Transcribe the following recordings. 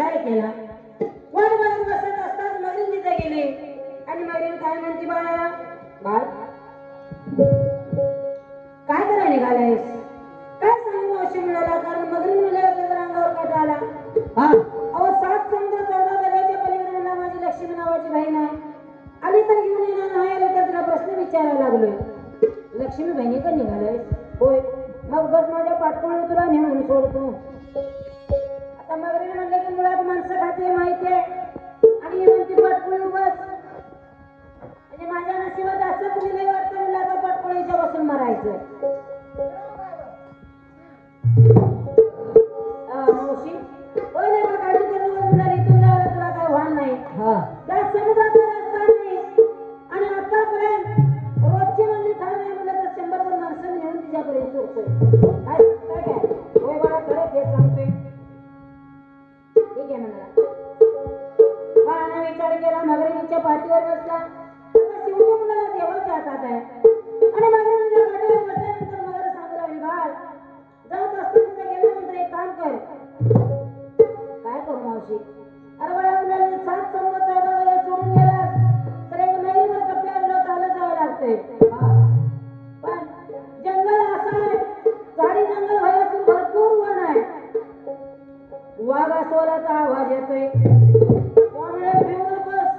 छाय केला. वाट बघत बसत असताच मगरीन तिथे गेली आणि मगरीन काय म्हणते बाळाला, बाळ काय करायला निघालायस? काय सांगू मावशी म्हणाला, कारण मगरीन म्हणाला तर अंगावर काटा आला. अहो 7 समुद्र 14 दर्याच्या पलीकडे मला माझी लक्ष्मी नावाची बहीण आहे. आली तर घेऊन येणार, नाही आले तर तिला प्रश्न विचारायला लागलोय. लक्ष्मी बहिणीकडे निघालायस? होय. मग बस माझ्या पाठकोळी तुला नेऊन सोडतो. आता मगरीने म्हणले की मुळात माणसं खाते माहितीये आणि ही म्हणते पाठकोळी बस. म्हणजे माझ्या नशिबात असंच लिहिले वाटतं, म्हणलं आता पाठकोळीच्या बसून मारायचं. मावशी होय नाही का काळजी करू म्हणाली, इथून जायला तुला काय वाहन नाही. त्या समुद्राचा रस्ता नाही आणि आतापर्यंत रोजची म्हणली ठार नाही म्हणलं तर 100 माणसं नेऊन तिच्यापर्यंत सोडतोय. काय सांगताय काय? होय बाळा खरं ते सांगतोय. ठीक आहे म्हणाला. बाळाने विचार केला, मगरीच्या पाठीवर बसला. आता शेवटी मुलाला देवाच्या हातात आहे आणि मगरीच्या पाठीवर बसल्यानंतर मगर सांगू लागली, बाळ जात असतो तिथे गेल्यानंतर एक काम कर. काय करू मावशी? अरे बाळा म्हणाले 7 समुद्र 14 दर्या सोडून गेलास तर एक मैलीवर कप्प्यावर चालत जावं लागतंय. पण जंगल असं आहे, झाडी जंगल व्हायचं भरपूर वन आहे. वाघ अस्वलाचा आवाज येतोय. त्यामुळे भिवू नकोस.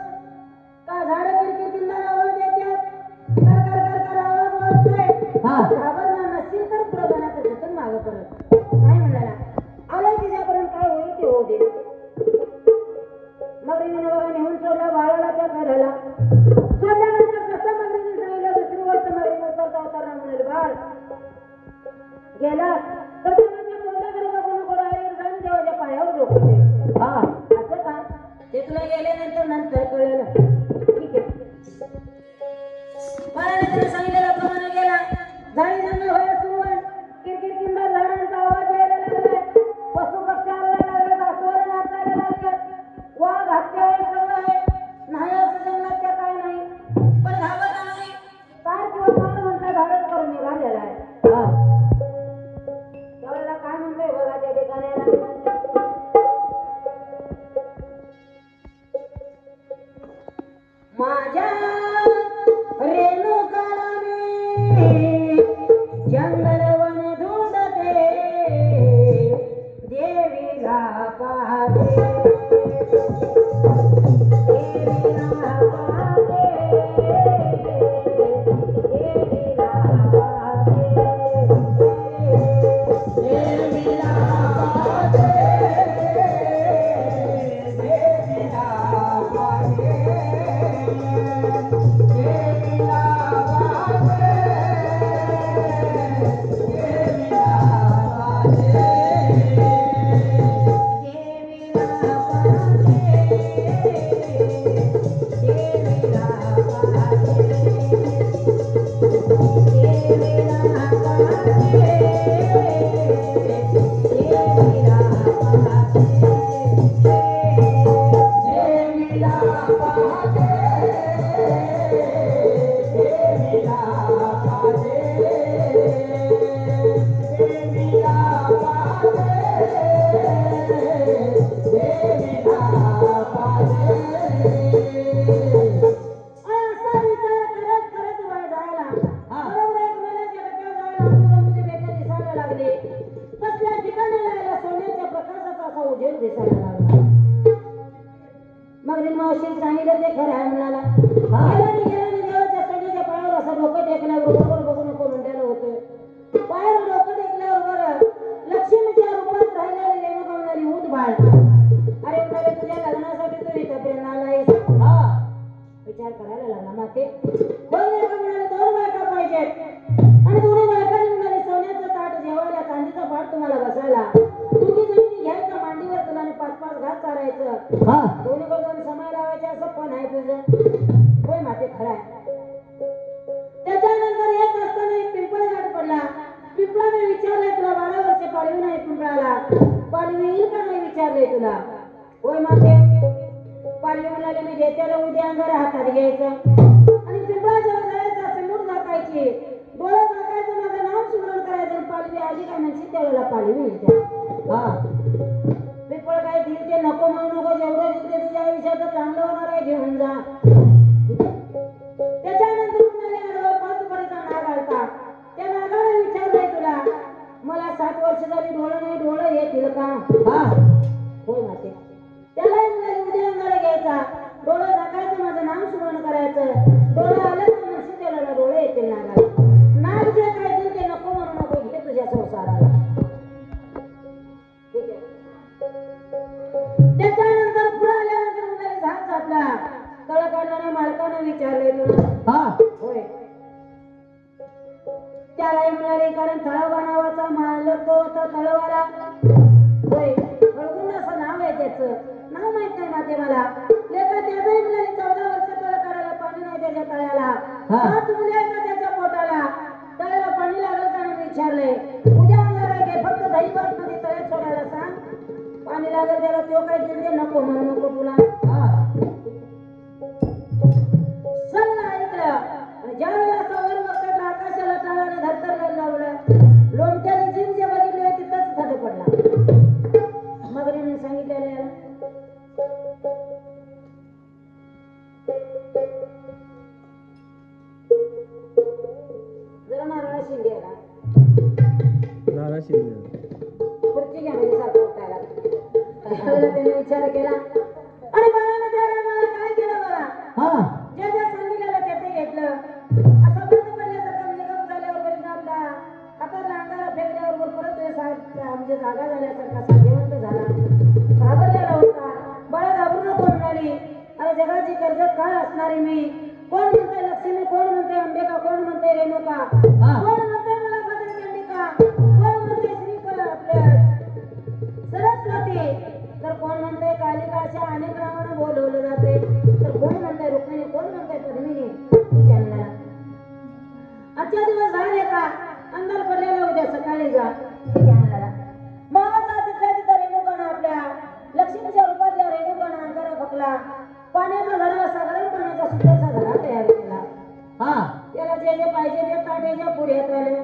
का झाडं किरकिरकिंदार आवाज देतात, कर कर कर कर आवाज वाजतोय. घाबरणार नसशील तर पुढे जाण्याचं तिथून मागं परत नाही म्हणाला. आलाय तिच्यापर्यंत काय होईल ते होऊ दे. मगरीने बघा नेऊन सोडला बाळाला त्या घराला. सोडल्यानंतर जसं मगरीने सांगितलं दुसरी गोष्ट मगरीने उतरता उतरणार म्हणाले, बाळ गेला तर ते माझ्या तोंडाकडे बघू नको, डायरेक्ट जाऊन देवाच्या पायावर डोकं दे. असं का? ते तुला गेल्यानंतर नंतर कळलं. ठीक आहे. बाळाने त्याला सांगितलेल्या प्रमाणे गेला. झाडी जंगल व्हायला सुरुवात. किरकिर किंदार झाडांचा आवाज यायला लागलाय. पशु पक्षी आलायला लागले, अस्वल नाचायला लागले. वाघ हत्या आहे, सगळं आहे. नाही असं जंगलात त्या काय नाही, पण घाबरला नाही. काय किंवा मान म्हटलं धाडस करून निघालेला आहे. त्यावेळेला काय म्हणतोय बघा त्या ठिकाणाला, माझ्या रेणुकाला मी जंगल वन धुंडते, देवीला पाहते, देवीला पाहते, देवीला पाहते, देवीला पाहते, देवीला पाहते. मगरीन मावशीने सांगितलं ते खरं आहे म्हणाला. गेल्याने देवाच्या सोन्याच्या पायावर असं डोकं टेकल्यावर बरोबर बघू नको म्हणलेलं होतं. पायावर डोकं टेकल्यावर लक्ष्मीच्या रूपात राहिलेली रेणुका म्हणाली, उठ बाळ. अरे म्हणाले तुझ्या लग्नासाठी तू इथपर्यंत आलायस. विचार करायला लागला माते. होय नाही का म्हणाले 2 बायका पाहिजेत आणि दोन्ही बायकांनी म्हणाले सोन्याचं ताट जेवायला, चांदीचा पाट तुम्हाला बसायला, दोघी जणी घ्यायचं मांडीवर तुला आणि 5-5 घास चारायचं, दोन्ही कडून समय लावायचे. असं पण आहे तुझं? होय माते खरं आहे. त्याच्यानंतर येत असताना एक पिंपळ झाड पडला. पिंपळाने विचारलंय तुला 12 वर्षे पाळवी नाही पिंपळाला, पाळवी येईल का नाही विचारलंय तुला. होय माते. पाळवी म्हणाले मी देत्याला उद्या अंगार हातात घ्यायचं आणि पिंपळाच्या जायचं, असं मूठ झाकायची, डोळे झाकायचं, माझं नाव स्मरण करायचं. पाळवी आली काय म्हणशी त्यावेळेला पाळवी येईल. पिंपळ काय धीर नको म्हणू नको, जेवढं जिथे तुझ्या आयुष्यात चांगलं होणार आहे घेऊन जा. त्याच्यानंतर म्हणाले पाच पडीचा नाग आलता. त्या नागाने विचारलंय तुला, मला 7 वर्ष झाली डोळं नाही, डोळं येतील का? होय माते. त्यालाही म्हणाले उद्या अंगाला घ्यायचा, डोळं झाकायचं, माझं नाम स्मरण करायचं, डोळं आलं तर म्हणशी त्याला डोळे येतील नागाला. नाग जे काय दिल ते नको म्हणू नको, घे तुझ्या संसाराला. ठीक आहे. त्याच्यानंतर पुढे आल्यानंतर म्हणाले झाड सापला. तळ काढणाऱ्या मालकानं विचारले तुला, होय. त्यालाही म्हणाले कारण तळवा नावाचा मालक तो होता तळवाला. होय, फळगुण असं नाव आहे त्याचं, नाव माहित नाही माते मला. लेका त्याचंही म्हणाले 14 वर्ष तळ काढायला पाणी नाही त्याच्या तळ्याला. 7 मुले आहेत ना त्याच्या पोटाला. तळ्याला पाणी लागलं का नाही विचारले. उद्या अंगारा घे, फक्त दही भात मध्ये तळ्यात सोडायला सांग, पाणी लागेल त्याला. तो काय दिल नको म्हणू नको तुला. सल्ला ऐकलं. ज्या वेळेला सवर बघतात आकाशाला टाळाने धरतरला लावलं, लोणच्याने जीव जे बघितले तिथंच थंड पडला. मगरीने सांगितलेलं याला जरा नारळा शिंदे आला, नारळा शिंदे खुर्ची घ्या म्हणजे सारखं उठायला. त्याने विचार केला आणि बाळानं त्याला मला काय केलं बघा. जे जे सांगितलेलं ते घेतलं. असं बंद पडल्यासारखं निगम झाल्यावर बरी आपला हाताला अंगाला फेकल्यावर परत म्हणजे जागा झाल्यासारखा साध्यवंत झाला. घाबरलेला होता. बाळा घाबरू नको म्हणाली. अरे जगाची कर्जत काय असणारी मी, कोण म्हणते लक्ष्मी, कोण म्हणते अंबिका, कोण म्हणते रेणुका, कोण म्हणते मला भद्रचंडिका, कोण म्हणते श्री आपल्या सरस्वती, तर कोण म्हणते कालिका. अशा अनेक नावानं बोलवलं जाते. तर कोण म्हणते रुक्मिणी, कोण म्हणते पद्मिनी. ठीक आहे म्हणाला, आजच्या दिवस झाले का अंधार पडलेला, उद्या सकाळी जा. ठीक आहे म्हणाला. मावाचा तिथल्या तिथं रेणुकानं आपल्या लक्ष्मीच्या रूपातल्या रेणुकानं अंगारा फकला. पाण्याचा झरा, साधारण पाण्याचा सुंदरसा झरा तयार केला. त्याला जे जे पाहिजे ते ताटेच्या पुढ्यात आले.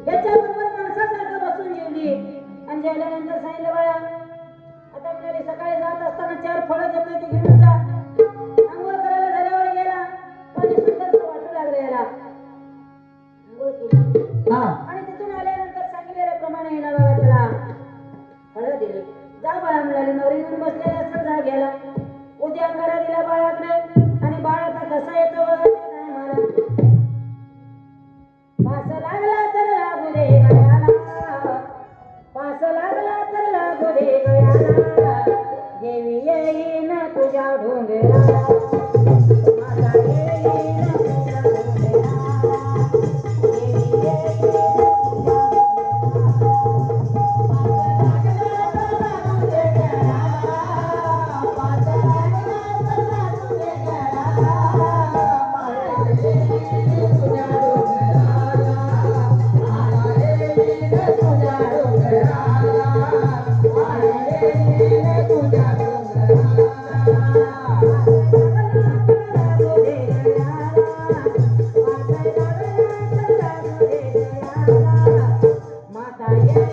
याच्याबरोबर माणसासारखं बसून जेवली आणि जेवल्यानंतर सांगितलं बाळा आता म्हणाले सकाळी जात असताना 4 फळं देतोय ते घेऊन जा. आंघोळ करायला झाल्यावर गेला, पाणी सुंदरसं वाटू लागलं याला. आंघोळ केली आणि तिथून आल्यानंतर सांगितलेल्याप्रमाणे येणार बाबा त्याला फळं दिली. जा बाळा म्हणाले, नवरी घेऊन बसलेला असं जा गेला. उद्या अंगारा दिला बाळाकडे आणि बाळ आता कसा येतो बघा त्या टायमाला. पास लागला तर लागू दे गळ्याला, पास लागला तर लागू दे गळ्याला, देवी येईन तुझ्या ढोंगराला, माता येईन तुझ्या ढोंगराला, देवी येईन तुझ्या ढोंगराला, पास लागला तर लागू दे गळ्याला, पास लागला तर लागू दे गळ्याला, माता येईन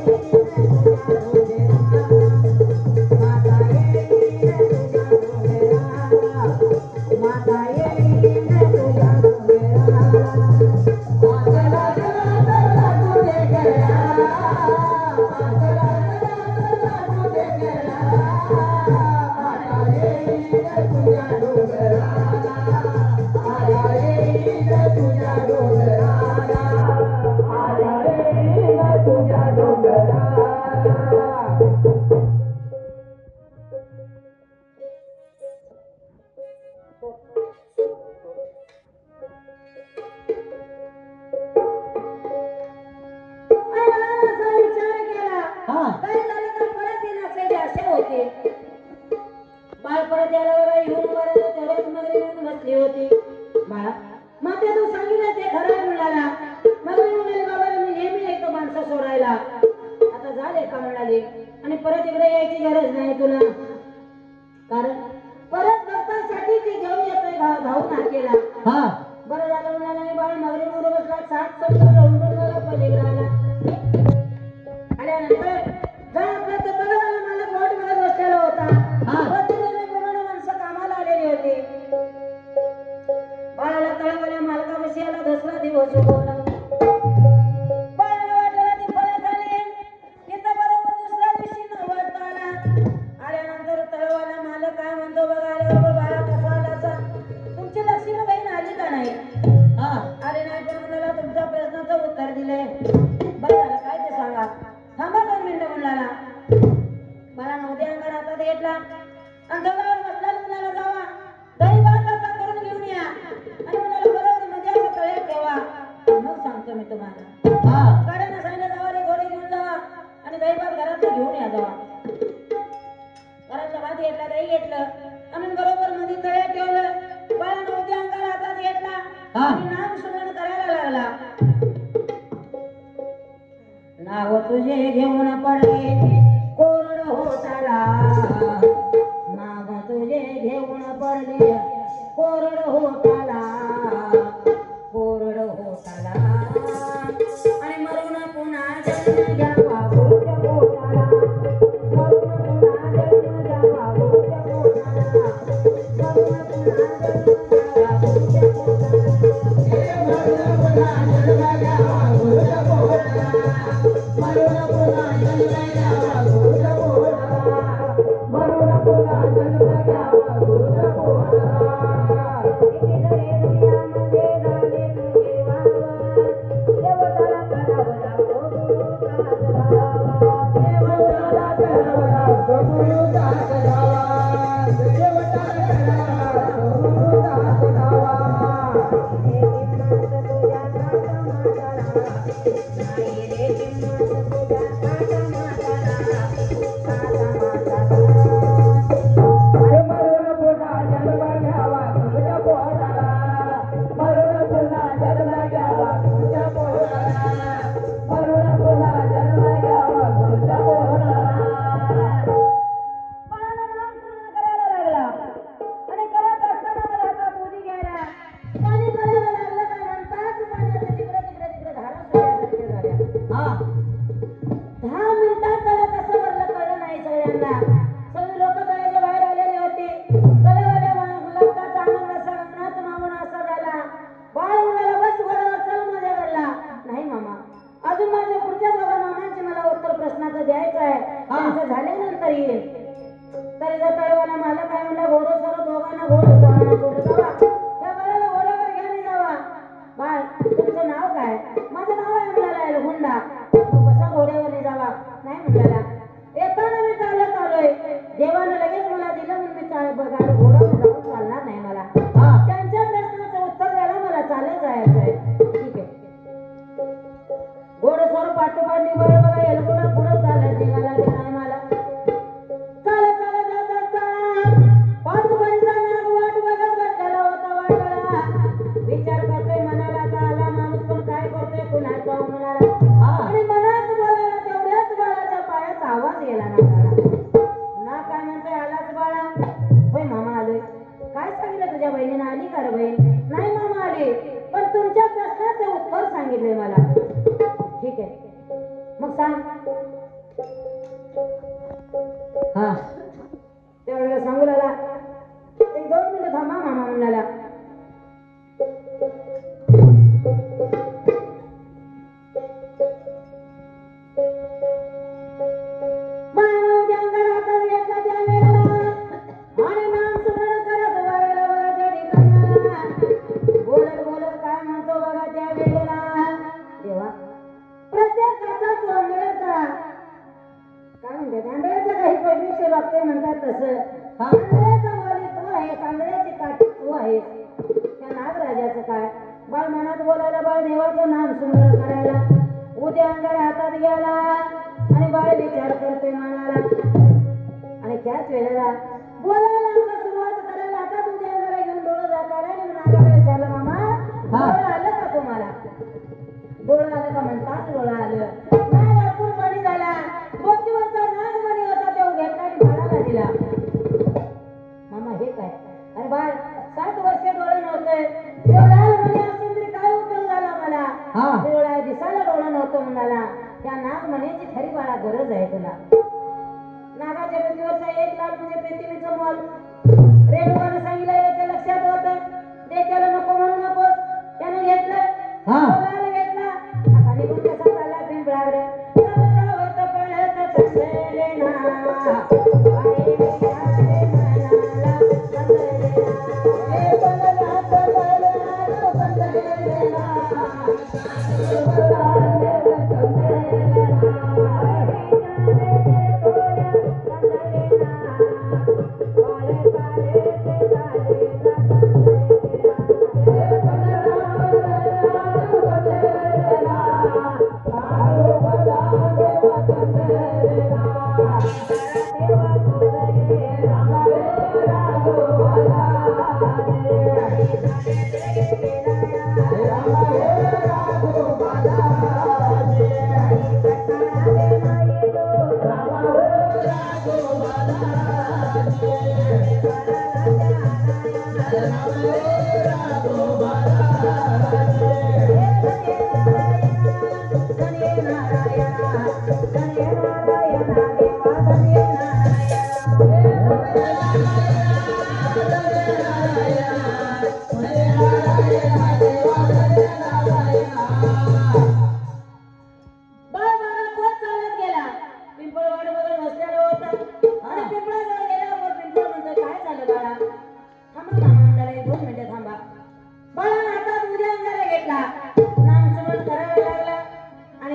तुझ्या ढोंगराला, माता येईन तुझ्या ढोंगराला, माता येईन तुझ्या ढोंगराला. बाळ परत यायला बघा येऊन बरं तेवढ्यात मगरी येऊन बसली होती. बाळा माते तू सांगितलं ते खरं म्हणाला. मगरी म्हणाली बाबा मी नेहमी येतो माणसं सोडायला, आता झाले का म्हणाले आणि परत इकडे यायची गरज नाही तुला, कारण परत भक्तांसाठी ती घेऊन येतोय धावून हाकेला. बरं झालं म्हणाला. आणि बाळ मगरी मध्ये बसला 60-70 राऊंड पलीकडे आल्यानंतर जा आपल्या तळवाला मला बोट बघत बसलेलो घेतला आणि गवळावर बसला म्हणाला जावा दही भात आता करून घेऊन या आणि म्हणाला बरोबर मध्ये असं तळ्यात ठेवा मग सांगतो मी तुम्हाला गाड्यांना सांगितलं जावा रे घोडे घेऊन जावा आणि दही भात घरात घेऊन या जावा घरातला भात घेतला दही घेतलं आणि बरोबर मध्ये तळ्यात ठेवलं बाळानं उद्या अंगाला हातात घेतला आणि नाम स्मरण करायला लागला नाव तुझे घेऊन पडले कोरड होताला नाव तुझे घेऊन पडले कोरड होताला आणि मरून पुन्हा जन्म घ्यावा भोच्या पोटाला मरून पुन्हा जन्म घ्यावा भोच्या पोटाला मरून पुन्हा जन्म घ्यावा भोच्या पोटाला मरून पुन्हा जन्म घ्यावा भोच्या पोटाला मरून पुन्हा जन्म घ्यावा भोच्या पोटाला मरून पुन्हा जन्म घ्यावा भोच्या पोटाला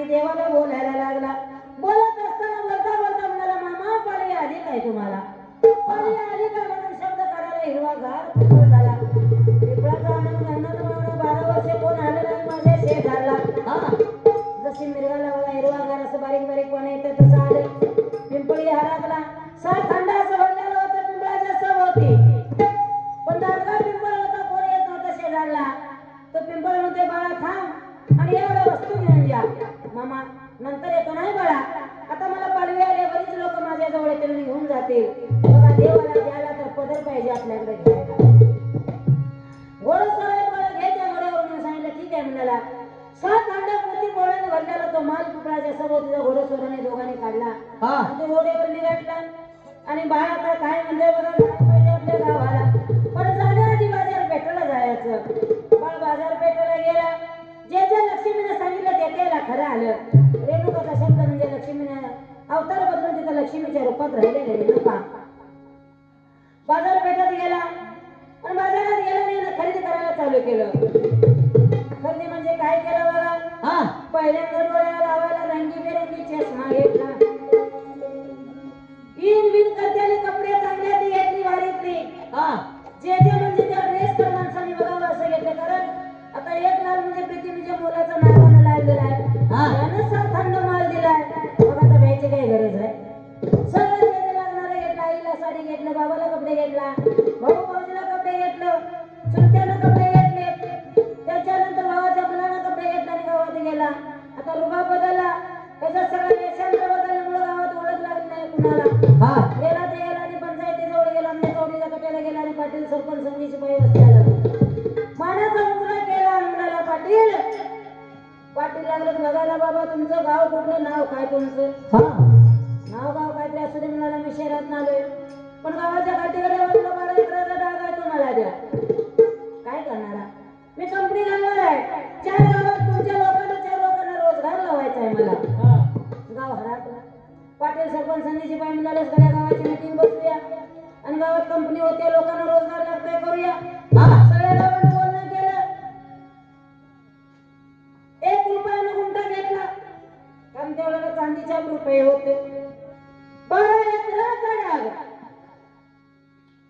देवाला बोलायला लागला. बोलत असताना बोलता बोलता म्हणाला, मामा पाळी आली काय तुम्हाला? पाळी आली का म्हणून शब्द करायला हिरवागार पिंपळ झाला. पिंपळाचा आनंद म्हणत म्हणून 12 वर्ष कोण आलं नाही माझ्या शेजारला. जशी मिरगाला बघा हिरवागार असं बारीक बारीक पाणी येतं तसं आलं. पिंपळी हराकला. 7 थंड असं भरलेलं होतं पिंपळाच्या सभोवती. पण दारका पिंपळ होता, कोण येत नव्हतं शेजारला. तो पिंपळ म्हणते, बाळा थांब आणि एवढ्या वस्तू घेऊन या. मामा नंतर येतो नाही बाळा, आता मला पालवी आले, बरीच लोक माझ्या जवळ येतील घेऊन जातील. बघा देवाला द्यायला तर पदर पाहिजे आपल्याकडे घ्यायला. घोडसवार मला घे त्या घोड्यावरून सांगितलं. ठीक आहे म्हणाला. 7 अंड्या पोती पोळ्याने भरलेला तो माल पिंपळाच्या सभोवतीचा घोडसवाराने दोघांनी काढला. तो घोड्यावर निघाला आणि बाळ आता काय म्हणते बघा, पाहिजे आपल्या गावाला. पण जाण्याआधी बाजारपेठेला जायचं. बाळ बाजारपेठेला गेला. जे जे लक्ष्मीने सांगितलं ते केला. खरं आलं. रेणुकाचा शब्द म्हणजे लक्ष्मीने अवतार बदलून तिथं लक्ष्मीच्या रूपात राहिलेले रेणुका. बाजारपेठेत गेला आणि बाजारात गेला नाही, खरेदी करायला चालू केलं. खरेदी म्हणजे काय केलं बघा, पहिल्यांदा डोळ्याला लावायला रंगीबेरंगी चष्मा घेतला. इन बिन करत्याने कपडे चांगल्यातली घेतली, भारीतली. जे जे म्हणजे त्या ड्रेस तर माणसाने बघावं असं घेतलं. कारण आता एक लाल म्हणजे पृथ्वीच्या मुलाचा नावानं लागलेला आहे. त्यानं 7 थंड माल दिलाय. मग आता भ्यायची काही गरज आहे. सगळं जे लागणारं घेतलं. आईला साडी घेतलं, बाबाला कपडे घेतला, भाऊ भाऊजीला कपडे घेतलं, चुलत्यानं कपडे घेतले. त्याच्यानंतर भावाच्या मुलाला कपडे घेतला आणि गावात गेला. आता रुबा बदलला. त्याचा सगळं देशांतर बदलल्यामुळे गावात ओळख लागली नाही कुणाला. गेला ते गेला आणि पंचायतीजवळ गेला आणि चौधरीच्या कट्याला गेला आणि पाटील सरपंच संघीची बाई बसल्याला मानाचा मुजरा केला. म्हणाला, पाटील पाटील लागलं बघायला. बाबा तुमचं गाव कुठलं, नाव काय तुमचं? नाव गाव काहीतरी असू दे म्हणाला. मी शहरात आलोय, पण गावाच्या काठीकडे 12 एकराचा डाग आहे, तो मला द्या. काय करणारा? मी कंपनी घालणार आहे. 4 गावात तुमच्या लोकांना 4 लोकांना रोजगार लावायचा आहे मला. गाव हराकला. पाटील सरपंच संधीची बाई म्हणाले, सगळ्या गावाची मीटिंग बसूया आणि गावात कंपनी होते, लोकांना रोजगार लागतोय, करूया. सगळ्या गावांनी बोलणं केलं. 1 रुपयानं गुंठा घेतला, कारण तेवढ्याला चांदीच्या रुपये होते. 12 एकराचा डाग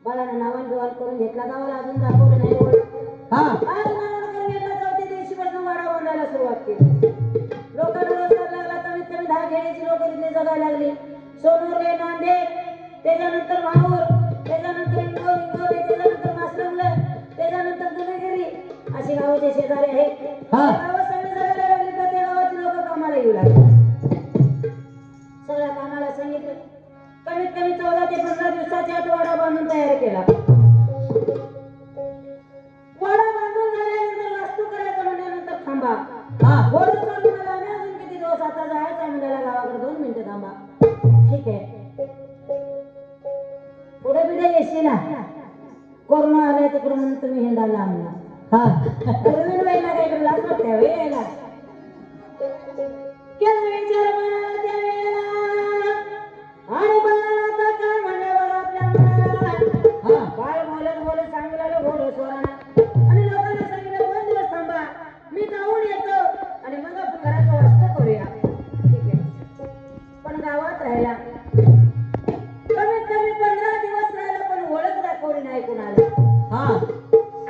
बाळानं नावान बिवान करून घेतला. गावाला अजून दाखवलं नाही. आज नावानं करून घेतला. 4थ्या दिवशीपासून वाडा बांधायला सुरुवात केली. लोकांना रोजगार लागला. कमीत कमी 10 खेड्याची लोक तिथे जगायला लागली. सोनूरले, नांदेड, त्याच्यानंतर माहूर, त्याच्यानंतर इंगोली, त्याच्यानंतर मासरंगला, त्याच्यानंतर दुधगिरी, अशी गावाचे शेजारी आहेत. गावात सगळे जगायला लागली तर त्या गावाची लोक कामाला येऊ लागली. सगळ्या कामाला सांगितलं. कमीत कमी 14 ते 15 दिवसाच्या आत वाडा बांधून तयार केला. वाडा बांधून झाल्यानंतर वास्तू करायचं म्हणल्यानंतर थांबा. घोडं चालू झाला. आम्ही अजून किती दिवस आता जायचं म्हणाला गावाकडे. 2 मिनिटं थांबा. ठीक आहे. पुढे पिढे येशील ना. कोरोना आलाय तिकडे म्हणून तुम्ही हिंडायला आणला. पूर्वी वेळेला काहीकडे लाज वाटते यायला. केला विचार मनाला त्या वेळेला आणि बाळाला काय म्हणलं बघा आपल्या मनाला. बाळ बोलत बोलत सांगितलं घोडं स्वरानं आणि लोकांना सांगितलं 2 दिवस थांबा, मी जाऊन येतो आणि मग आपण घराचं वास्तू करूया. ठीक आहे. पण गावात राहिला. कमीत कमी 15 दिवस राहिला, पण ओळख दाखवली नाही कुणाला.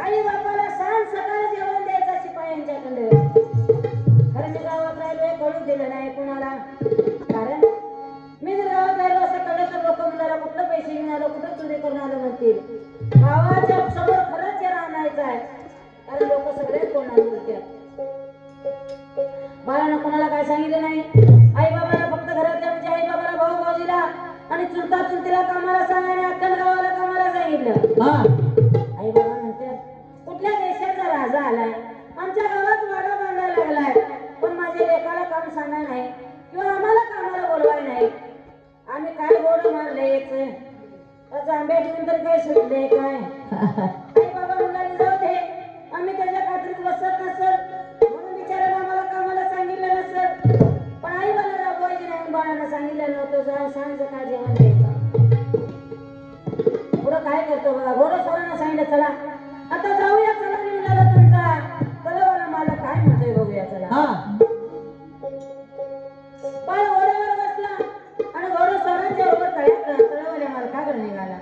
आई बापाला सांग सकाळ जेवण द्यायचा शिपायांच्याकडे. खरं मी गावात राहिलोय, कळू दिलं नाही कुणाला. कारण मी जर गावात राहिलो असं कळलं तर लोक म्हणाला कुठलं पैसे घेऊन आलो, कुठं चोरी करून आलो म्हणतील. गावाच्या समोर खरंच जरा आणायचं आहे, कारण लोक सगळे कोणाला बोलतात. बाळानं कोणाला काय सांगितलं नाही. आई बाबाला फक्त घरातल्या म्हणजे आई बाबाला, भाऊ भाऊजीला आणि चुलता चुलतीला कामाला सांगायला अख्खन गावाला सांगितलं. हा आई बाबा म्हणते कुठल्या देशाचा राजा आलाय, आमच्या गावात वाडा बांधायला लागलाय, पण माझ्या लेकाला काम सांगा नाही किंवा आम्हाला कामाला बोलवाय नाही. आम्ही काय गोड मारले याच त्याचा आंबे घेऊन तर काय सुटले काय. आई बाबा म्हणाले जाऊ दे, आम्ही त्याच्या खात्रीत बसत नसल म्हणून बिचाराने आम्हाला कामाला सांगितलं नसल, पण आई मला राबवायची नाही बाळांना सांगितलं नव्हतं जा सांग काय जेवण द्यायचं. पुढं काय करतो बघा, घोडं सोडायला सांगितलं चला आता जाऊया, चला निघाला तुमचा तलावाला मला काय म्हणतोय बघूया चला. हा बाळ घोड्यावर बसला आणि घोडं सोडायच्या बरोबर तळावाल्या मालकाकडे निघाला.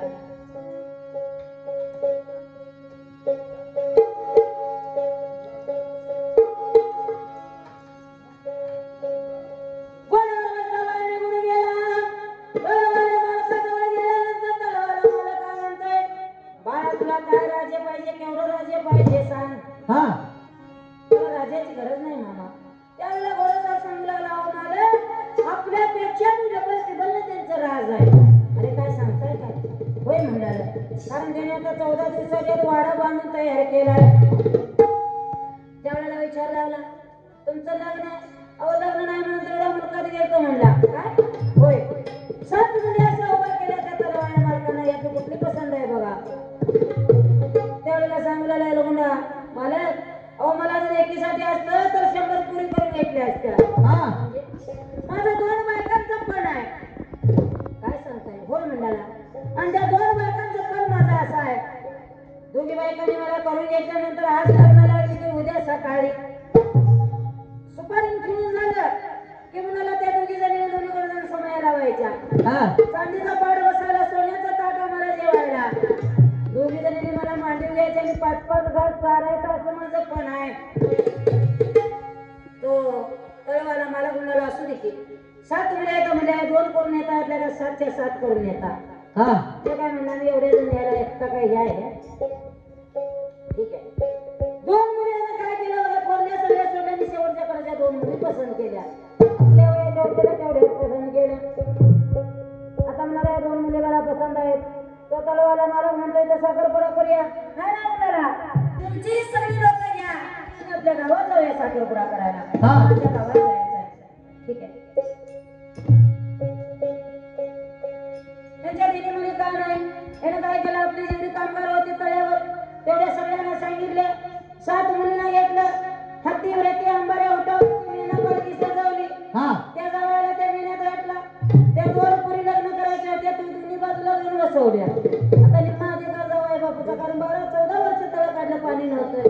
काय राजे पाहिजे, केवढं राजे पाहिजे सांग. हा तुला राजाची गरज नाही मामा. त्यावेळेला घोडेस्वार सांगू लागला अहो मालक आपल्यापेक्षा डबल टिबल त्यांचं राज आहे. अरे काय सांगताय काय. होय म्हणाल, कारण त्याने आता 14 दिवसात वाडा बांधून तयार केलाय. त्यावेळेला विचार लागला तुमचं लग्न आहे, अहो लग्न नाही म्हणून तेवढा मुलगा गेलतो म्हणला काय. होय 7 मुली अशा उभा केल्या त्या तलवाच्या मालकानं, याची कुठली पसंत आहे बघा. त्यावेळेला सांगू लागला लोगुंडा मालक अहो मला जर एकीसाठी असतं तर 100 पुरी करून घेतल्या असत्या. हा माझा 2 बायकांचा पण आहे. काय सांगताय. होय म्हणाला, आणि त्या 2 बायकांचा पण माझा असा आहे, दोघी बायकांनी मला करून घेतल्यानंतर आज लग्न लागली की उद्या सकाळी सुपारी ठेवून झालं की म्हणाला त्या दोघी जणी दोन्हीकडे समय लावायच्या. चांदीचा पाड बसायला सोन्याचा ताट आम्हाला जेवायला. दोघी जणी मला मांडीव घ्यायच्या आणि 5-5 घास चारायचा असं माझं पण आहे. तो तळवाला मला गुणाला असू दे की 7 मुली येतं म्हणजे 2 करून येतात आपल्याला 7च्या 7 करून येतात. हा ते काय म्हणणार मी एवढे जण यायला एकटा काय हे आहे ठीक आहे. 2 मुलींना काय केलं बघा, थोरल्या सगळ्या सोडल्याने शेवटच्या कडच्या 2 मुली पसंत केल्या. आपल्या वयाच्या होत्या तेवढ्या पसंत केल्या. आता म्हणाला या 2 मुली मला पसंत आहेत. तो तळवाला मला म्हणतोय तर साखरपुडा करूया. नाही ना म्हणाला तुमची सगळी लोक घ्या आणि आपल्या गावात जाऊया साखरपुडा करायला. आमच्या गावात जायचं आहे. ठीक आहे. त्यांच्या दिदी मुली का नाही, यानं काय केलं आपली जेवढी कामगार होती तळ्यावर तेवढ्या सगळ्यांना सांगितले. 7 मुलींना घेतलं, हत्तीवर ती अंबाऱ्या उठवली, मीना पालखी सजवली. त्या गावाला त्या मीनात घातला. त्या 2 पुरी लग्न करायच्या होत्या, दोन्ही बाजूला 2 बसवल्या. आता निम्मा अधिकार जावाय बापूचा, कारण 12-14 वर्ष तळ काढलं पाणी नव्हतं.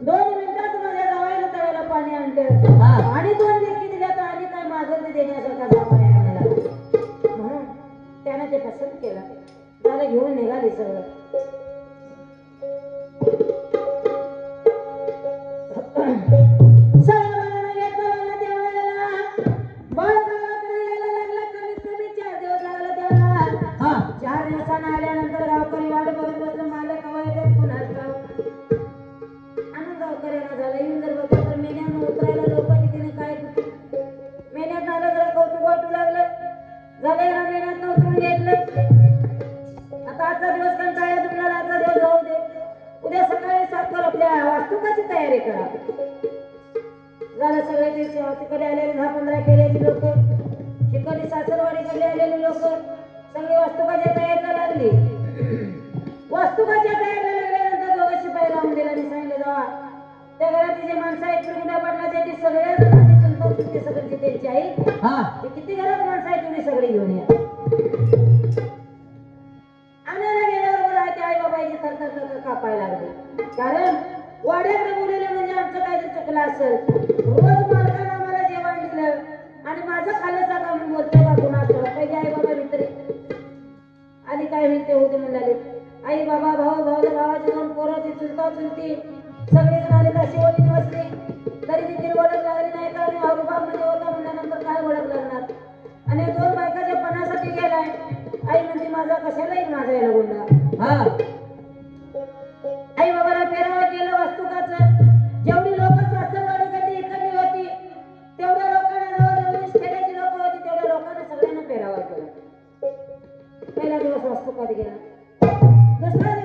2 मिनिटात माझ्या जावायला तळ्याला पाणी आणलं आणि 2 लेकी दिल्या तर आणि काय मागं देण्यासारखा जावाय आहे मला म्हणून त्यानं ते पसंत केलं. त्याला घेऊन निघाली सगळं. तयारी करा. झालं सगळे ते तिकडे आलेले 10-15 केलेली लोक, तिकडे सासरवाडीकडे आलेली लोक सगळी वास्तुकाच्या तयारीला लागली. वास्तुकाच्या तयारीला लागल्यानंतर 2 शिपाई लावून दिला आणि सांगितलं जावा त्या घरात जे माणसं आहेत गुड्या पाटलाच्या ती सगळ्या जणांची चुलती सगळ्यांची त्यांची आई ती किती घरात माणसं आहेत तुम्ही सगळी घेऊन या. आणायला गेल्याबरोबर आई बाबाची थरथर कापायला लागली, कारण वाड्याकडे बोलवलं म्हणजे आमचं काहीतरी चुकलं असेल. रोज मालकानं आम्हाला जेवण दिलं आणि माझं खाल्लं साका म्हणून बोलतोय का कुणाचं पाहिजे. आई बाबा भितरे आणि काय होईल ते होते म्हणाले. आई बाबा भाऊ भावाचे 2 पोरं ती चुलता चुलती सगळे जण आले तर शेवटी बसले. तरी देखील ओळख लागली नाही, कारण औरंगाबाद मध्ये होता म्हणल्यानंतर काय ओळख लागणार. आणि 2 बायकाच्या पणासाठी गेलाय. आई म्हणते माझा कशाला येईल माझा याला गुंडा. आई बाबाला फेरावं केलं वास्तुकाचं. जेवढी लोक सासरवाडीकडे इकडली होती तेवढ्या लोकांना जेवढी खेड्याची लोक होती तेवढ्या लोकांना सगळ्यांना फेरावं केलं. पहिला दिवस वास्तुकात गेला. दुसरा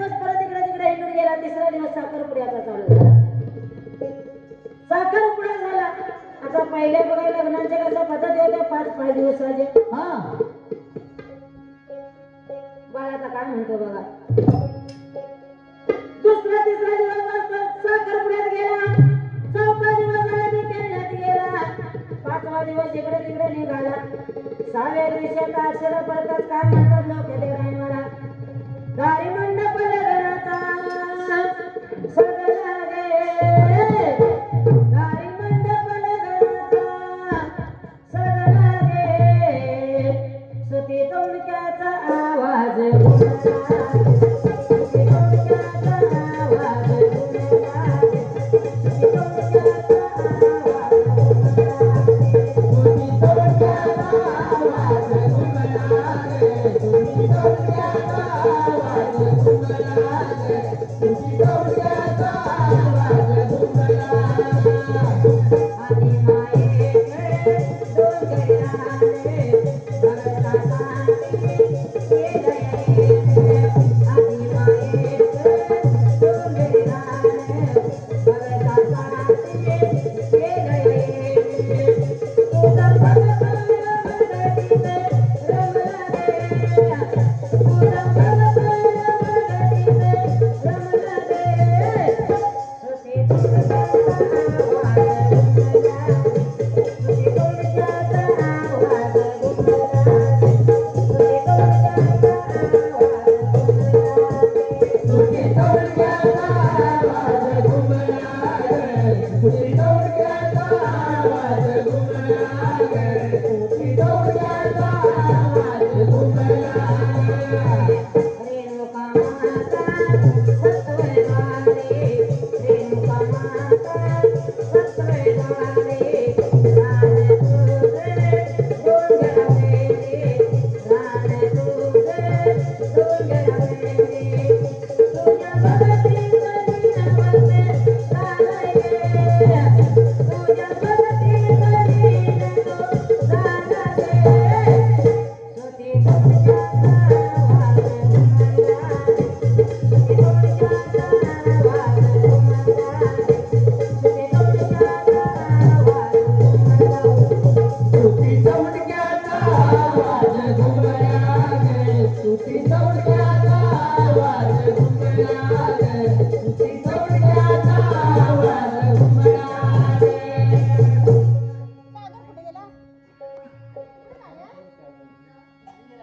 पहिले बघा लग्नाचे कसं पद्धत होते 5-5 दिवसाचे. बाळाचा काय म्हणतो बघा. दुसरा तिसरा दिवस साखरपुड्यात गेला. 4था दिवस हळदी खेळण्यात गेला. 5वा दिवस इकडे तिकडे निघाला. 6व्या दिवशी अक्षर पडतात काय म्हणतात लोक ते नाही मला. दारी मंडप लग्नाचा सजला गे. दारी मंडप लग्नाचा सजला गे. सुती तोडक्याचा आवाज घुमला. सुती तोडक्याचा आवाज घुमला. सुती तोडक्याचा आवाज घुमला. सुती तोडक्याचा आवाज घुमला. सुती तोडक्याचा आवाज घुमला. सुती तोडक्याचा आवाज घुमला. आधी मायेकडे डोंगर राहते भगतासाठी केलंय. आधी मायेकडे डोंगर राहते भगतासाठी केलंय. तुझा भगत भगतीत रमला रे. तुझा भगत भगतीत रमला रे. सुती तोडक्याचा आवाज घुमला. सुती तोडक्याचा आवाज घुमला. सुती तोडक्याचा आवाज घुमला. सुती तोडक्याचा आवाज घुमला. सुती तोडक्याचा आवाज घुमला. रेणुका माता सत्वरवारे. रेणुका माता सत्वरवारे. रान तुझे डोंगरावरे. रान तुझे डोंगरावरे. तुझ्या भगतीत लीनवते झालंय गे. तुझ्या भगतीत लीनतो झाला गे. सुती तोडक्याचा आवाज घुमला. सुती तोडक्याचा आवाज घुमला. सुती तोडक्याचा आवाज घुमला. सुती तोडक्याचा आवाज घुमला. सुती तोडक्याचा आवाज घुमला. सुती तोडक्याचा आवाज घुमला.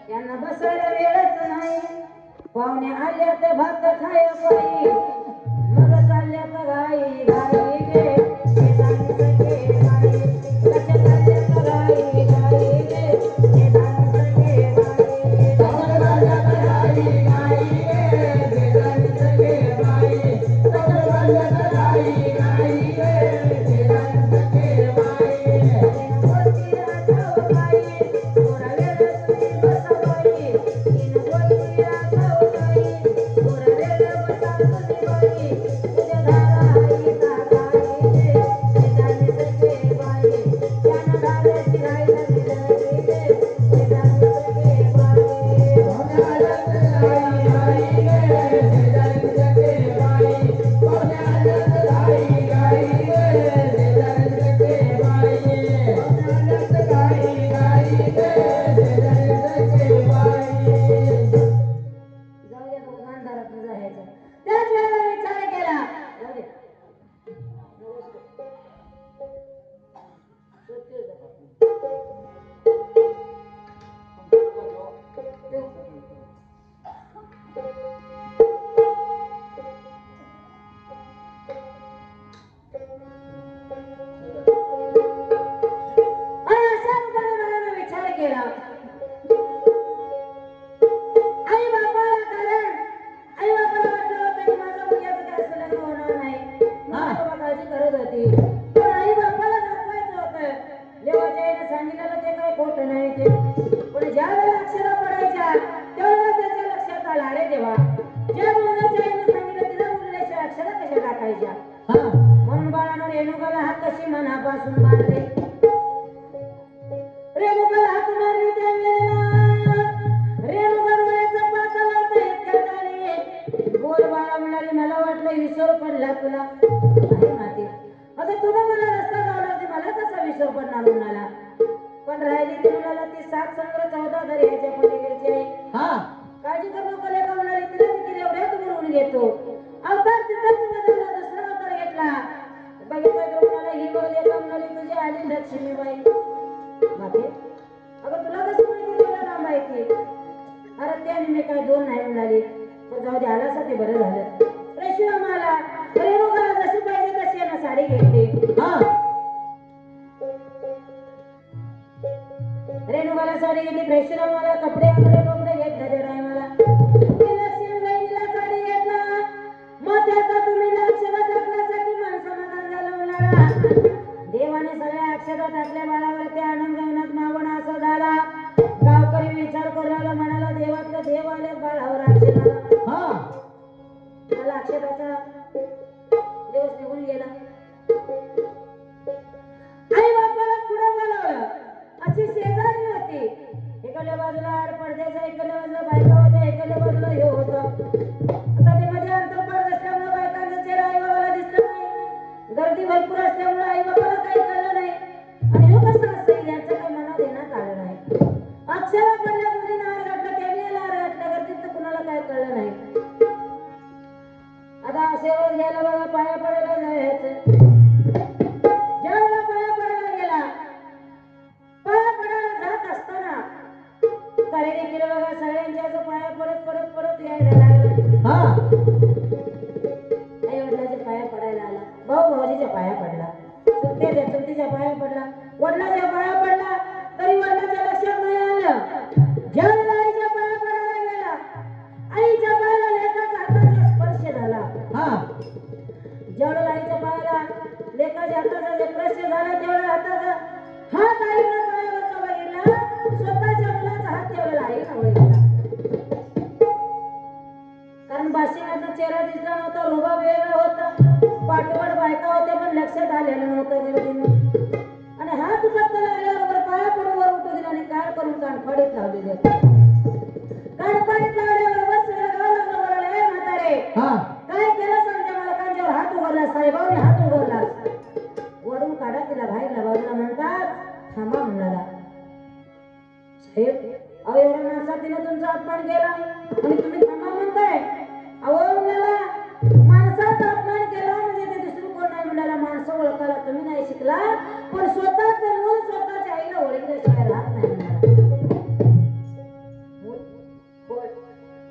यांना बसायला वेळच नाही. पाहुणे आल्यात भात खाय पायी. मग चालल्यात घाई घाई गे. शेतांनी सखे घाई. कशा चालल्यात घाई घाई गे. शेतांनी सखे घाई. कशा चालल्यात घाई घाई गे. शेतांनी सखे घाई. कशा चालल्यात घाई घाई गे. शेतांनी सखे घाई. गोष्टी आठव बाई. थोडा वेळ तुम्ही बसा बाई. गोष्टी आठव बाई. थोडा वेळ बसा तुम्ही बाई. तुझ्या धारा आईचा गाई गे. शेतांनी सखे बाई. त्यानं धाराची घाई नदी झाली गे. शेतांनी सखे बाई. पाहुण्यालाच घाई घाई गे. शेतांनी सखे बाई. पाहुण्यालाच घाई घाई गे. शेतांनी सखे बाई. पाहुण्यालाच घाई घाई गे. शेतांनी सखे बाई. जाऊ दे तो अंधारात जायचं. त्याच वेळेला विचार केला. जाऊ दे. आणि अशा रूपाने विचार केला. आई बापाला कारण आई बापाला वाटलं होतं की माझ्या मुलाचं काय असं लग्न होणार नाही. आई बाबा काळजी करत होती. पण आई बापाला दाखवायचं होतं देवाच्या आईने सांगितलेलं ते काही खोटं नाही ते. पण ज्या वेळेला अक्षरा पडायच्या त्यावेळेला त्याच्या लक्षात आलं अरे देवा ज्या मुलाच्या आईने सांगितलं तिला मुलीच्या अक्षरा कशा टाकायच्या. म्हणून बाळानं रेणुकाला हात कशी मनापासून मारले. रेणुकाला हात मारली त्या वेळेला रेणुका डोळ्याचं पातळ होतं इतक्यात आली. बोल बाळा म्हणाली मला वाटलं ईश्वर पडला तुला. अरे माते आता तुला मला रस्ता लावला मला कसा विसर पडणार म्हणाला. पण राहिली ती म्हणाला ती 7 समुद्र 14 दरी ह्याच्या पलीकडची आहे. काळजी करू नको लेका म्हणाली. तिला देखील एवढ्यात बोलवून घेतो. अवतार तिथंच बदलला, दुसरा अवतार घेतला. बघितलं तर म्हणाला ही बोल लेका म्हणाली तुझी आली लक्ष्मीबाई. माते अगं तुला कसं माहिती तुला ना माहिती. अरे त्याने मी काय दोन नाही म्हणाली. तर जाऊ दे आलासा ते बरं झालं. रेशमाला रेणुकाला जशी पाहिजे तशी आहे ना साडी घेतली. रेणुकाला साडी घेतली. रेशमाला कपडे आणले कपडे घेतले त्या टायमाला. लक्ष्मीबाईला साडी घेतला. मग त्याचा तुम्ही अक्षता टाकण्यासाठी मन समाधान झालं म्हणाला. देवाने सगळ्या अक्षता टाकल्या बाळावरती आनंद गगनात मावण असं झाला. गावकरी विचार करायला म्हणाला देवातलं देव आले बाळावर अक्षता. मला अक्षताचा दिवस निघून गेला. आई बापाला पुढे बोलावलं. अशी शेजारी होती. इकडल्या बाजूला आड पडद्याचा, इकडल्या बाजूला बायका होत्या, इकडल्या बाजूला हे होतं. आता ते मध्ये अंतर पडत असल्यामुळे बायकांचा चेहरा आई बाबाला दिसला नाही. गर्दी भरपूर असल्यामुळे आई बाबाला काही कळलं नाही. आणि हे कसं असेल यांचं काही मनात देण्यात आलं नाही. अक्षरा पडल्या मुलीने हार घातला, त्याने हार घातला. गर्दीत कुणाला काय कळलं नाही. आता आशीर्वाद घ्यायला बघा पाया पडायला जायचं. ज्यावेळेला पाया पडायला गेला, पाया पडायला जात असताना खरेदी केलं बघा सगळ्यांच्या पाया पडत पडत पडत यायला लागला. आई वडिलाच्या पाया पडायला आला. भाऊ भाऊजीच्या पाया पडला. चुलतीच्या पाया पडला. वडिलाच्या पाया पडला. तरी वडिलाच्या लक्षात नाही आलं. ज्यावेळेला आईच्या पाया पडायला गेला, आईच्या पायाला लेकाच्या हाताचा स्पर्श झाला. ज्यावेळेला आईच्या पायाला लेकाच्या हाताचा स्पर्श झाला त्यावेळेला हाताचा हात आईच्या पायावरचा बघितला. स्वतःच्या मुलाचा हात त्यावेळेला आईला बघितला. कारण बाशिंगाचा चेहरा दिसला नव्हता. रुबाब वेगळा होता. पाठोपाठ बायका होत्या पण लक्षात आलेलं नव्हतं गर्दीने. आणि हात पत्ता लागल्याबरोबर पाया पडून वर उठू दिला आणि काय करून कानफाडीत लावलेले. कानफाडीत लावल्याबरोबर सगळं गाव लागलं बोलायला म्हातारे काय केलं समजा मालकांच्यावर हात उघडला. साहेबांनी हात उघडला. वडून काढा तिला बाहेरला बाजूला म्हणतात थांबा म्हणाला. साहेब अहो एवढ्या माणसात तिने तुमचा अपमान केला आणि तुम्ही थांबा म्हणताय. अहो म्हणाला माणसात अपमान केला म्हणजे ते दुसरं कोण नाही म्हणाला. माणसं ओळखायला तुम्ही नाही शिकला पण स्वतःच मूल स्वतःच्या आईला ओळखल्याशिवाय राहत नाही म्हणाला.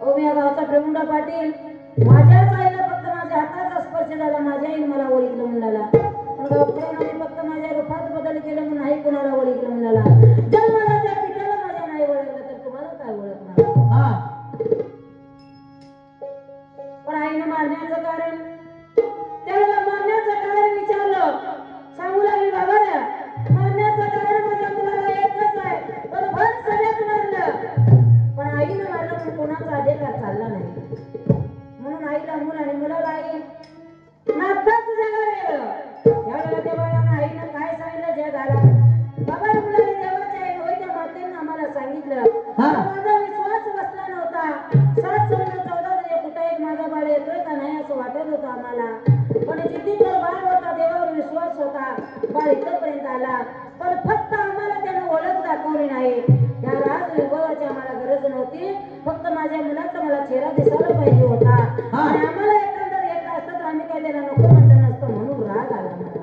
अहो मी या गावचा प्रमुंडा पाटील. माझ्याच आईला फक्त माझ्या हाताचा स्पर्श झाला. माझ्या आईने मला ओळखलं म्हणाला. पण गावकऱ्यांनी फक्त माझ्या रूपात बदल केला म्हणून नाही कोणाला ओळखलं म्हणाला. जन्माला त्या पित्याला माझ्या नाही ओळखलं तर तुम्हाला काय ओळखणार. पण आईने मारण्याचं कारण त्यावेळेला मारण्याचं कारण विचारलं. सांगू लागली बाबा मारण्याचं कारण माझ्या मुलाला एकच आहे. पण भर सगळ्यात मारलं. पण आईने मारलं पण कोणाचा अधिकार चालला नाही. म्हणून आईला मूल आणि मुलाला आई नाताच जगा वेगळं. त्यावेळेला त्या बाळानं आईनं काय सांगितलं जगाला. बाबा मुलाने देवाच्या आई होय त्या मातेनं आम्हाला सांगितलं. माझा विश्वास बसला नव्हता. 7 समुद्र 14 दरी कुठे एक माझा बाळ येतोय का नाही असं वाटत होतं आम्हाला. पण जिद्दीचा बाळ होता. देवावर विश्वास होता. बाळ इथपर्यंत आला. पण फक्त आम्हाला त्यानं ओळख दाखवली नाही. त्या राजवैभवाची आम्हाला गरज नव्हती. फक्त माझ्या मुलाचा मला चेहरा दिसायला पाहिजे होता. आणि आम्हाला एकंदर एक असतं तर आम्ही काय त्याला नको म्हणलं नसतं म्हणून राग आला मला.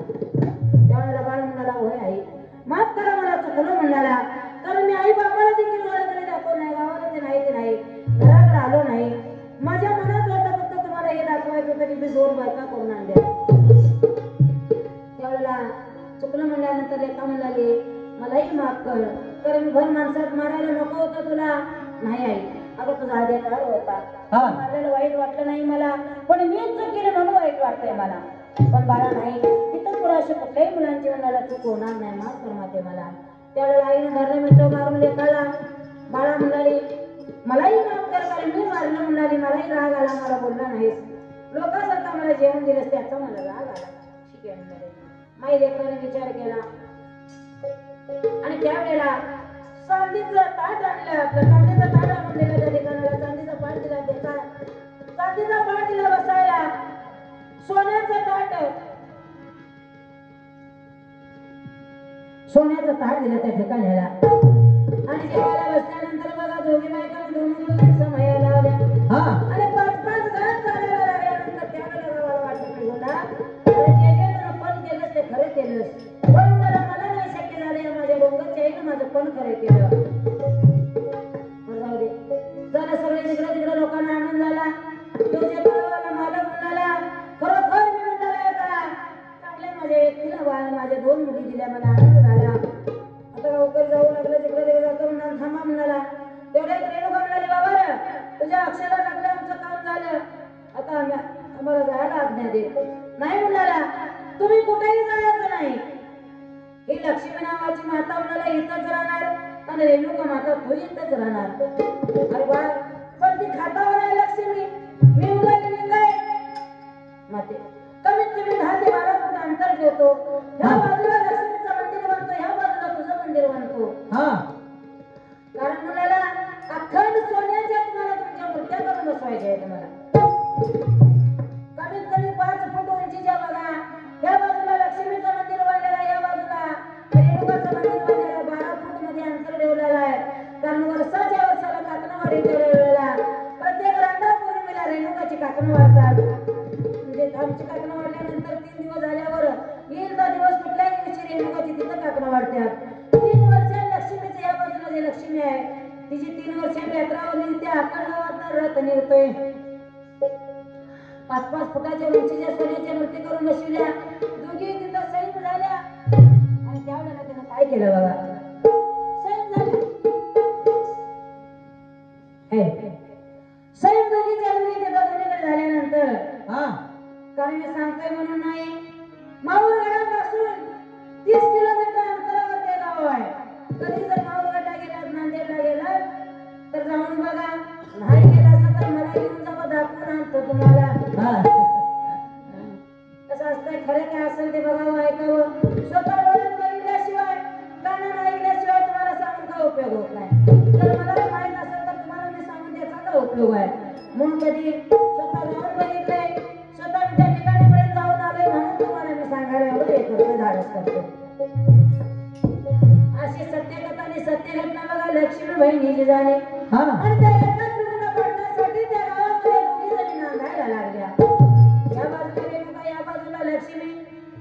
त्यावेळेला बाळ म्हणाला होय आई माफ करा मला चुकलं म्हणाला. कारण मी आई बापाला देखील ओळखले दाखवलं नाही. गावाला ते नाही घराकडे आलो नाही. माझ्या मनात होतं फक्त तुम्हाला हे दाखवायचं होतं की मी 2 बायका करून आणल्या. त्यावेळेला चुकलं म्हणल्यानंतर लेका म्हणाली मलाही माफ कर. कारण भर माणसात मारायला नको होतं तुला. नाही आई अगं तुझा अधिकार होता. मारलेलं वाईट वाटलं नाही मला. पण मीच चुकीनं म्हणून वाईट वाटतंय मला. पण बाळा नाही तिथं पुढे अशा कुठल्याही मुलांची मनाला चूक होणार नाही. माफ कर माते मला. त्यावेळेला आईनं धरलं मिठं मारून लेकाला. बाळा म्हणाली मलाही माफ कर कारण मी मारलं म्हणाली. मलाही राग आला. मला बोलला नाहीस. लोकांसारखा मला जेवण दिलंस त्याचा मला राग आला. ठीक आहे म्हणाले. माई लेकाने विचार केला आणि त्यावेळेला चांदीचं ताट आणलं. आपलं चांदीचं ताट आणून दिलं त्या ठिकाणाला. चांदीचा पाट दिला. त्याचा चांदीचा पाट दिला बसायला. सोन्याचं ताट सोन्याचं ताट दिलं त्या ठिकाण्याला आणि जेवायला बसल्यानंतर बघा दोघी बायकांनी दोन समय लावल्या आणि पाच पाच घाट चालायला लागल्यानंतर त्याला गावाला वाटत नाही बोला अरे जे जे तुला पण केलंस ते खरं केलंस पण मला नाही शक्य झालं माझ्या डोंगरच्या आईनं माझं पण खरं केलं जाऊ दे झालं सगळे तिकडे तिकडे लोकांना आनंद झाला तुझ्या तळवाला मालक म्हणाला खरोखर मी म्हणाला का चांगले माझ्या व्यक्तीला माझ्या दोन मुली दिल्या मला आनंद झाला आता लवकर जाऊ लागलं तिकडे तिकडे जातो म्हणाला थांबा म्हणाला तेवढ्यात रेणुका म्हणाली बाबा तुझ्या अक्षरा लागलं आमचं काम झालं आता आम्हाला जायला आज्ञा दे नाही म्हणाला तुम्ही कुठेही जायचं नाही ही लक्ष्मी नावाची माता म्हणाला इथंच राहणार आणि रेणुका माता तू इथंच राहणार अरे बा पण ती खातावर आहे लक्ष्मी मी उलाली काय माते कमीत कमी 10 ते 12 फूट अंतर ठेवतो ह्या बाजूला लक्ष्मीचं मंदिर बांधतो ह्या बाजूला तुझं मंदिर बांधतो कारण मुलाला अखंड सोन्याच्या तुम्हाला तुमच्या मूर्त्या करून बसवायच्या आहे तुम्हाला कमीत कमी 5 फूट उंचीच्या बघा ह्या बाजूला लक्ष्मीचं मंदिर बांधलेलं या बाजूला रेणुकाचं मंदिर बांधलेलं 12 फूट मध्ये अंतर ठेवलेलं आहे कारण वर्षाच्या वर्षाला काकणवाडी ठेवलेला प्रत्येक रांधा पौर्णिमेला रेणुकाची काकणं वाढतात म्हणजे आमची काकणं वाढल्यानंतर 3 दिवस झाल्यावर येईल तो दिवस कुठल्याही दिवशी रेणुकाची तिथं काकणं वाढतात 3 वर्ष लक्ष्मीचं या बाजूला जे लक्ष्मी आहे तिची 3 वर्षांची यात्रावली त्या अक्कल गावात रथ निघतोय 5-5 फुटाच्या उंचीच्या सोन्याच्या मूर्ती करून बसविल्या दोघी तिथं सैन झाल्या आणि त्यावेळेला त्यानं काय केलं बघा सैन झाल्या सैन दोघीच्या दोघी तिथं दोन्हीकडे झाल्यानंतर कारण मी सांगतोय म्हणून नाही माऊरगडापासून 30 किलोमीटर अंतरावर ते गाव आहे कधी जर माऊरगडला गेलात नांदेडला गेलात तर जाऊन बघा नाही गेला असं तर मला घेऊन जावं दाखवून आणतो तुम्हाला कसं असतंय खरं काय असेल ते बघावं ऐकावं स्वतः डोळ्यात बघितल्याशिवाय कानानं ऐकल्याशिवाय तुम्हाला सांगून काय उपयोग होत नाही जर मला माहित असेल तर तुम्हाला मी सांगून त्याचा काय उपयोग आहे म्हणून कधी स्वतः जाऊन बघितलंय स्वतः त्या ठिकाणीपर्यंत जाऊन आलोय म्हणून तुम्हाला मी सांगायला एवढं हे करतोय धाडस करतोय अशी सत्यकथा आणि सत्य घटना बघा लक्ष्मी बहिणीची झाली आणि त्या एकाच लग्न पडण्यासाठी त्या गावामध्ये दोघी जणी नांदायला लागल्या या बाजूला रेणुका या बाजूला लक्ष्मी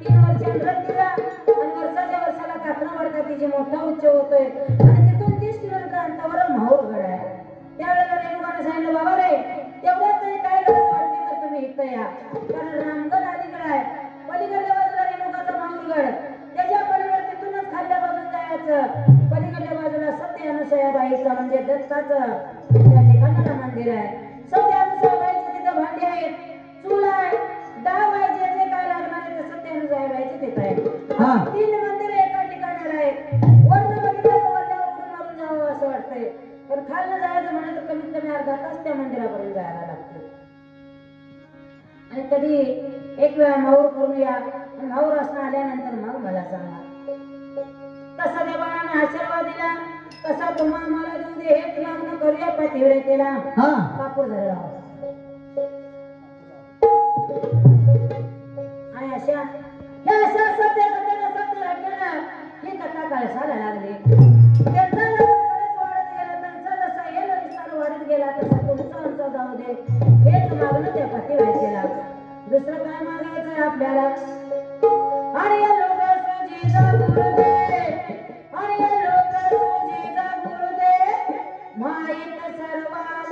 3 वर्षांत रथ दिला आणि वर्षाच्या वर्षाला काकणं वाढतात तिचे मोठा उच्च होतोय आणि तिथून 30 किलोमीटर अंतरावर माहूरगड आहे त्यावेळेला रेणुकाने सांगितलं बाबा रे एवढ्यात तरी काय गरज वाटते तर तुम्ही इथं या कारण रामगड अलीकडे आहे पलीकडल्या बाजूला रेणुकाचा माहूरगड त्याच्या पलीकडे तिथूनच खाल्ल्या बाजूला जायचं पलीकडल्या बाजूला सत्य अनुसयाबाईचं म्हणजे दत्ताचं त्या ठिकाणाला मंदिर आहे सत्य अनुसयाबाईचं तिथं भांडी आहेत चूल आहे डाव आहे जे जे काय लागणार आहे ते सत्य अनुसयाबाईचं तिथं आहे 3 मंदिर एका ठिकाणाला आहे वरनं बघितलं तर वरल्यावर उडून मारून जावं असं वाटतंय पण खालनं जायचं म्हणलं तर कमीत कमी अर्धा तास त्या मंदिरापर्यंत जायला लागतं आणि कधी एक वेळा माहूर करून या आणि माहूर असणं आल्यानंतर मग मला सांगा तसा देवाने आशीर्वाद दिला तसा तुम्हाला मला देऊ दे हेच मागणं करूया पतिव्रतेला कापूर धरला आणि अशा या अशा सत्य कथेला सत्य घडलेला ही कथा कळसाला लागली त्यांचा वाढत गेला त्यांचा जसा येल विस्तार वाढत गेला तसा तुमचा आमचा जाऊ दे हेच मागणं त्या पतिव्रतेला दुसरं काय मागायचं आपल्याला आणि या लोकांचं जीजा गुरुदे आणि या लोकांचं जीजा गुरुदे माहित सर्वाला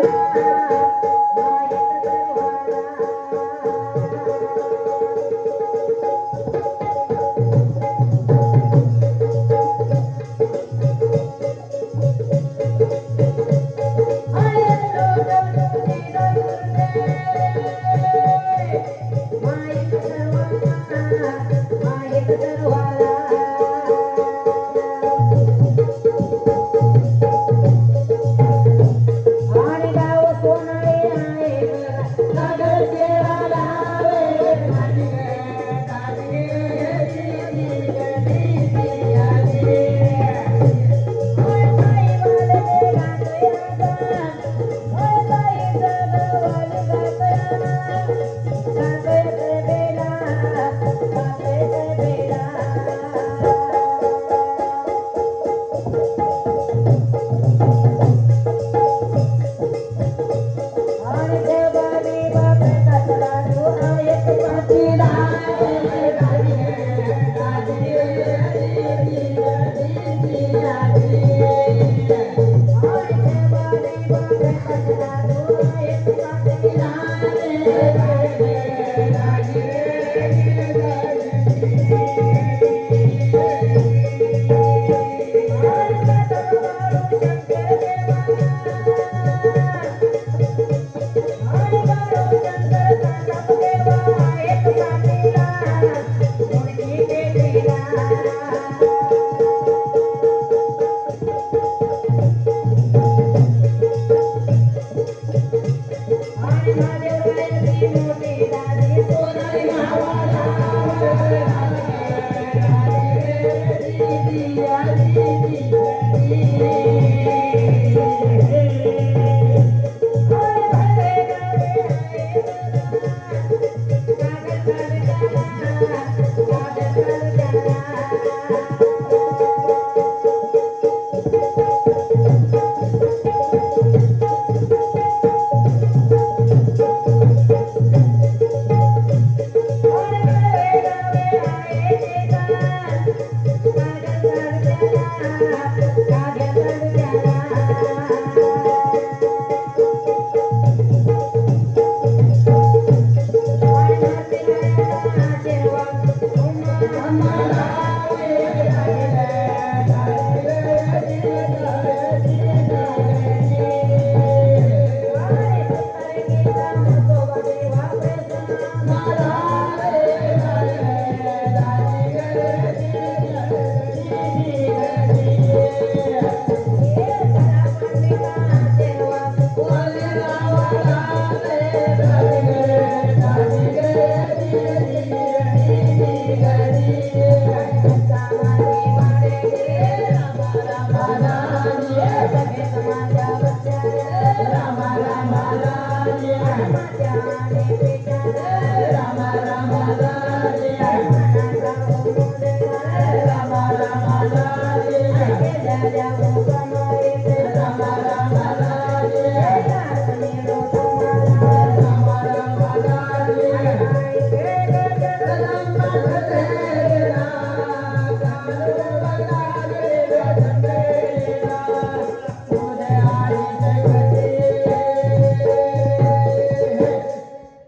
रामा रामा रामा